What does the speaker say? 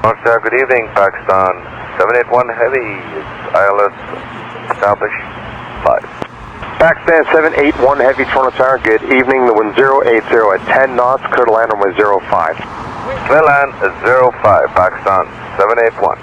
Foxtrot, good evening, Pakistan. 781 Heavy, ILS established 5. Pakistan 781 Heavy, Toronto Tower, good evening. The wind 080 at 10 knots, clear to land runway 05. Clear land 05, Pakistan 781.